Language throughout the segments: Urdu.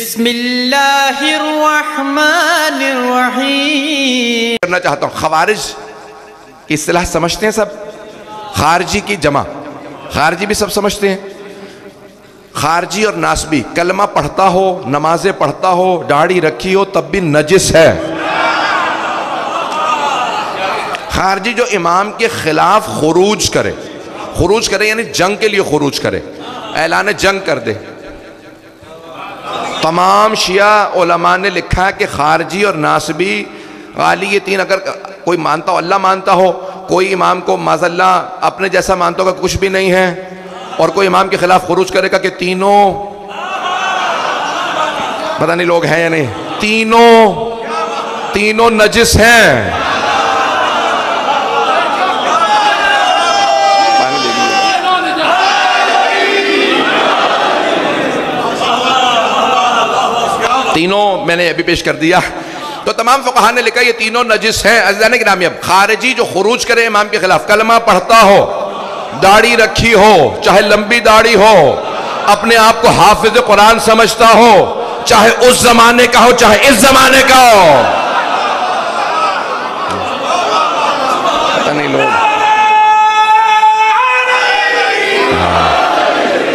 بسم اللہ الرحمن الرحیم. کرنا چاہتا ہوں. خوارج کی اصطلاح سمجھتے ہیں سب؟ خارجی کی جمع خارجی بھی سب سمجھتے ہیں. خارجی اور ناسبی کلمہ پڑھتا ہو، نمازیں پڑھتا ہو، داڑھی رکھی ہو، تب بھی نجس ہے. خارجی جو امام کے خلاف خروج کرے یعنی جنگ کے لیے خروج کرے، اعلان جنگ کر دے. تمام شیعہ علماء نے لکھا ہے کہ خارجی اور ناسبی غالی یہ تین اگر کوئی مانتا ہو، اللہ مانتا ہو، کوئی امام کو معاذ اللہ اپنے جیسا مانتا ہوگا کچھ بھی نہیں ہے، اور کوئی امام کے خلاف خروج کرے گا کہ تینوں پتہ نہیں لوگ ہیں یا نہیں، تینوں نجس ہیں. تینوں میں نے ابھی پیش کر دیا. تو تمام فقہا نے لکھا یہ تینوں نجس ہیں. عزیزان گرامی، اب خارجی جو خروج کرے امام کے خلاف، کلمہ پڑھتا ہو، داڑھی رکھی ہو، چاہے لمبی داڑھی ہو، اپنے آپ کو حافظ قرآن سمجھتا ہو، چاہے اس زمانے کا ہو چاہے اس زمانے کا ہو. پتہ نہیں لوگ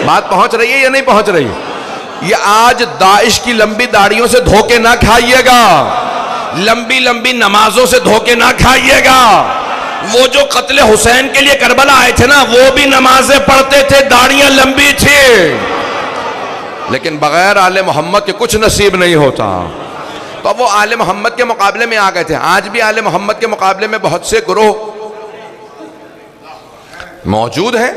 بات پہنچ رہی ہے یا نہیں پہنچ رہی؟ یہ آج داعش کی لمبی داڑھیوں سے دھوکے نہ کھائیے گا، لمبی نمازوں سے دھوکے نہ کھائیے گا. وہ جو قتل حسین کے لیے کربلا آئے تھے نا، وہ بھی نمازیں پڑھتے تھے، داڑھیاں لمبی تھی، لیکن بغیر آل محمد کے کچھ نصیب نہیں ہوتا. تو وہ آل محمد کے مقابلے میں آ گئے تھے. آج بھی آل محمد کے مقابلے میں بہت سے گروہ موجود ہیں.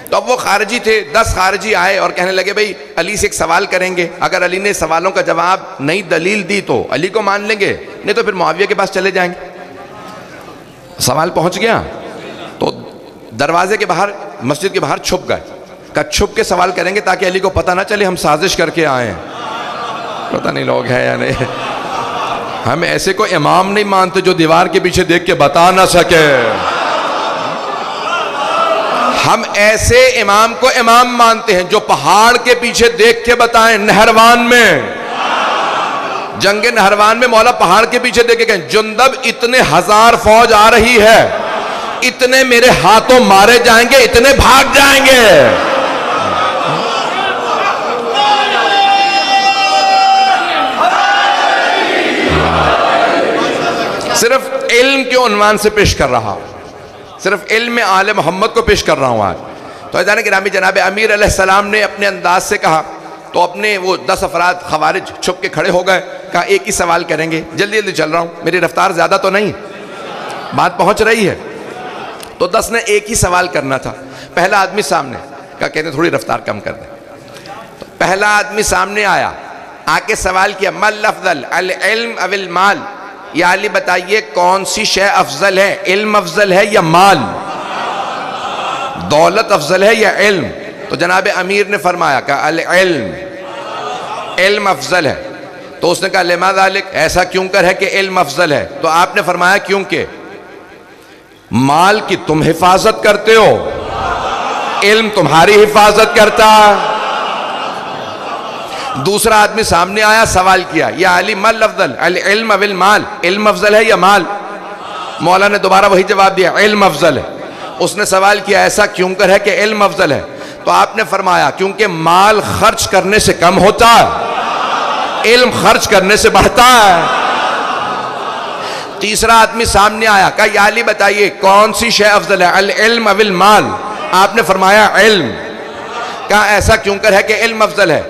تو اب وہ خارجی تھے، 10 خارجی آئے اور کہنے لگے بھئی علی سے ایک سوال کریں گے، اگر علی نے سوالوں کا جواب نئی دلیل دی تو علی کو مان لیں گے، نہیں تو پھر معاویہ کے پاس چلے جائیں گے. سوال پہنچ گیا تو دروازے کے باہر، مسجد کے باہر چھپ گئے. کہا چھپ کے سوال کریں گے تاکہ علی کو پتہ نہ چلے ہم سازش کر کے آئے ہیں. پتہ نہیں لوگ ہیں یا نہیں. ہم ایسے کو امام نہیں مانتے جو دیوار کے پیچھے دیکھ کے بتا نہ سکے. ہم ایسے امام کو امام مانتے ہیں جو پہاڑ کے پیچھے دیکھ کے بتائیں. نہروان میں، جنگ نہروان میں مولا پہاڑ کے پیچھے دیکھ کے کہیں جندب اتنے 1000 فوج آ رہی ہے، اتنے میرے ہاتھوں مارے جائیں گے، اتنے بھاگ جائیں گے. صرف علم کے عنوان سے پیش کر رہا ہوں، صرف علم آل محمد کو پیش کر رہا ہوں آج. تو عزیزان گرامی، جناب امیر علیہ السلام نے اپنے انداز سے کہا تو اپنے وہ 10 افراد خوارج چھپ کے کھڑے ہو گئے. کہا ایک ہی سوال کریں گے، جلدی چل رہا ہوں، میری رفتار زیادہ تو نہیں، بات پہنچ رہی ہے. تو 10 نے ایک ہی سوال کرنا تھا. پہلا آدمی سامنے، کہا کہتے ہیں تھوڑی رفتار کم کر دیں. تو پہلا آدمی سامنے آیا، آ کے سوال کیا مل افضل العلم او المال، یا علی بتائیے کون سی شے افضل ہے، علم افضل ہے یا مال، دولت افضل ہے یا علم؟ تو جناب امیر نے فرمایا کہ العلم، علم افضل ہے. تو اس نے کہا لما ذالک، ایسا کیوں کر ہے کہ علم افضل ہے؟ تو آپ نے فرمایا کیونکہ مال کی تم حفاظت کرتے ہو، علم تمہاری حفاظت کرتا. دوسرا آدمی سامنے آیا، سوال کیا یا علی مل افضل العلم او المال، علم افضل ہے یا مال؟ مولا نے دوبارہ وہی جواب دیا علم افضل ہے. اس نے سوال کیا ایسا کیوں کر ہے کہ علم افضل ہے؟ تو آپ نے فرمایا کیونکہ مال خرچ کرنے سے کم ہوتا ہے، علم خرچ کرنے سے بڑھتا ہے. تیسرا آدمی سامنے آیا، کہا یا علی بتائیے کون سی شے افضل ہے، العلم او المال؟ آپ نے فرمایا علم. کہا ایسا کیوں کر ہے کہ علم افضل ہے؟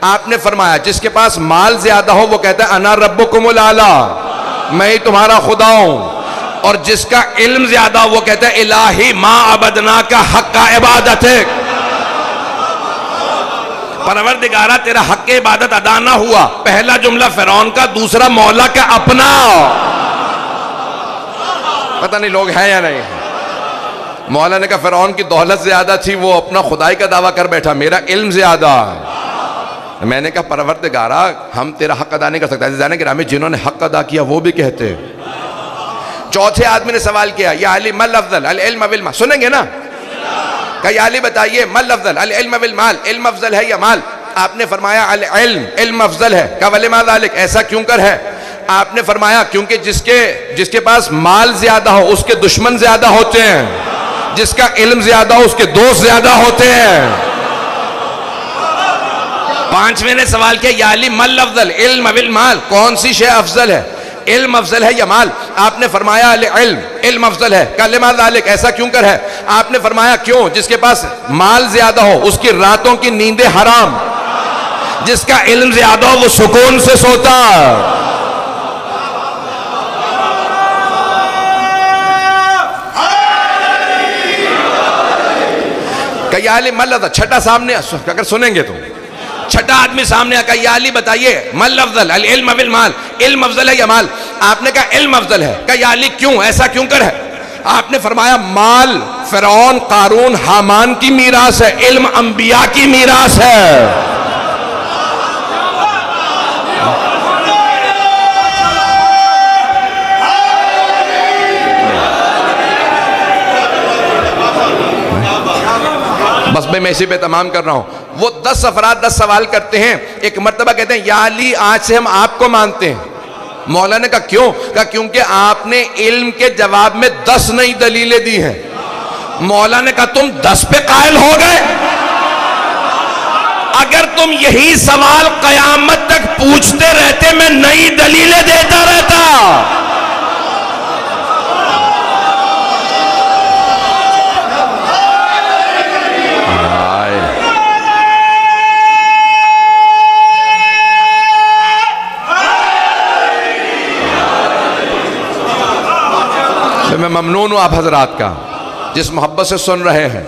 آپ نے فرمایا جس کے پاس مال زیادہ ہو وہ کہتا ہے انا ربکم الاعلی، میں ہی تمہارا خدا ہوں، اور جس کا علم زیادہ ہو وہ کہتا ہے الہی ما عبدناک حق عبادتک، پروردگارہ تیرا حق عبادت ادا نہ ہوا. پہلا جملہ فرعون کا، دوسرا مولا کا اپنا. پتہ نہیں لوگ ہیں یا نہیں. مولا نے کہا فرعون کی دولت زیادہ تھی، وہ اپنا خدائی کا دعویٰ کر بیٹھا، میرا علم زیادہ. میں نے کہا پروردگارہ ہم تیرا حق ادا نہیں کر سکتا. عزیزان گرامی، جنہوں نے حق ادا کیا وہ بھی کہتے. چوتھے آدمی نے سوال کیا یا علی مل افضل العلم او المال، سنیں گے نا؟ کہ یا علی بتائیے مل افضل العلم او المال، علم افضل ہے یا مال؟ آپ نے فرمایا العلم، علم افضل ہے. کہا ولما ذالک، ایسا کیوں کر ہے؟ آپ نے فرمایا کیونکہ جس کے پاس مال زیادہ ہو اس کے دشمن زیادہ ہوتے ہیں، جس کا علم زیادہ ہو اس کے دوست زیادہ ہوتے ہیں. پانچویں نے سوال کیا یا علی مل افضل، علم ول مال، کون سی شے افضل ہے، علم افضل ہے یا مال؟ آپ نے فرمایا العلم، علم افضل ہے. کہا لما ذالک، ایسا کیوں کر ہے؟ آپ نے فرمایا کیوں، جس کے پاس مال زیادہ ہو اس کی راتوں کی نیندیں حرام، جس کا علم زیادہ ہو وہ سکون سے سوتا. کہ یا علی مل افضل، چھٹا سامنے اگر سنیں گے تو چھٹا آدمی سامنے آ کہا یا علی بتائیے مل افضل، العلم والمال، علم افضل ہے یا مال؟ آپ نے کہا علم افضل ہے. کہا یا علی کیوں، ایسا کیوں کر ہے؟ آپ نے فرمایا مال فرعون، قارون، حامان کی میراث ہے، علم انبیاء کی میراث ہے. بس میں اسی پہ تمام کر رہا ہوں. وہ 10 افراد 10 سوال کرتے ہیں، ایک مرتبہ کہتے ہیں یا علی آج سے ہم آپ کو مانتے ہیں. مولا نے کہا کیوں؟ کہا کیونکہ آپ نے علم کے جواب میں 10 نئی دلیلیں دی ہیں. مولا نے کہا تم 10 پہ قائل ہو گئے؟ اگر تم یہی سوال قیامت تک پوچھتے رہتے میں نئی دلیلیں دیتا رہتا. میں ممنون ہوں آپ حضرات کا جس محبت سے سن رہے ہیں.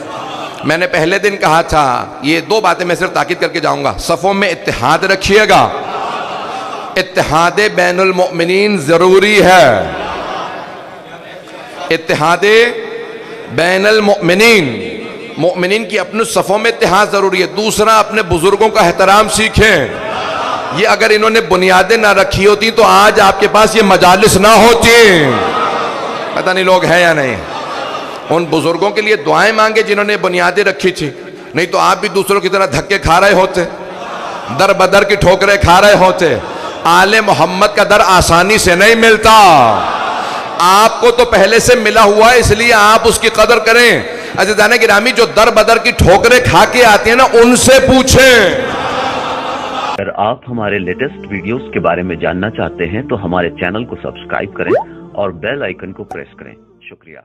میں نے پہلے دن کہا تھا یہ 2 باتیں میں صرف تاکید کر کے جاؤں گا. صفوں میں اتحاد رکھیے گا، اتحاد بین المؤمنین ضروری ہے. اتحاد بین المؤمنین، مؤمنین کی اپنے صفوں میں اتحاد ضروری ہے. دوسرا اپنے بزرگوں کا احترام سیکھیں. یہ اگر انہوں نے بنیادیں نہ رکھی ہوتی تو آج آپ کے پاس یہ مجالس نہ ہوتی. پتہ نہیں لوگ ہیں یا نہیں. ان بزرگوں کے لیے دعائیں مانگے جنہوں نے بنیادیں رکھی تھی، نہیں تو آپ بھی دوسروں کی طرح دھکے کھا رہے ہوتے، در بدر کی ٹھوکریں کھا رہے ہوتے. آل محمد کا در آسانی سے نہیں ملتا. آپ کو تو پہلے سے ملا ہوا ہے، اس لیے آپ اس کی قدر کریں. عزیزان گرامی جو در بدر کی ٹھوکریں کھا کے آتے ہیں نا ان سے پوچھیں. اگر آپ ہمارے لیٹسٹ ویڈیوز کے بارے میں جاننا چاہتے ہیں تو ہمارے چینل کو سبسکرائب کریں اور بیل آئیکن کو پریس کریں. شکریہ.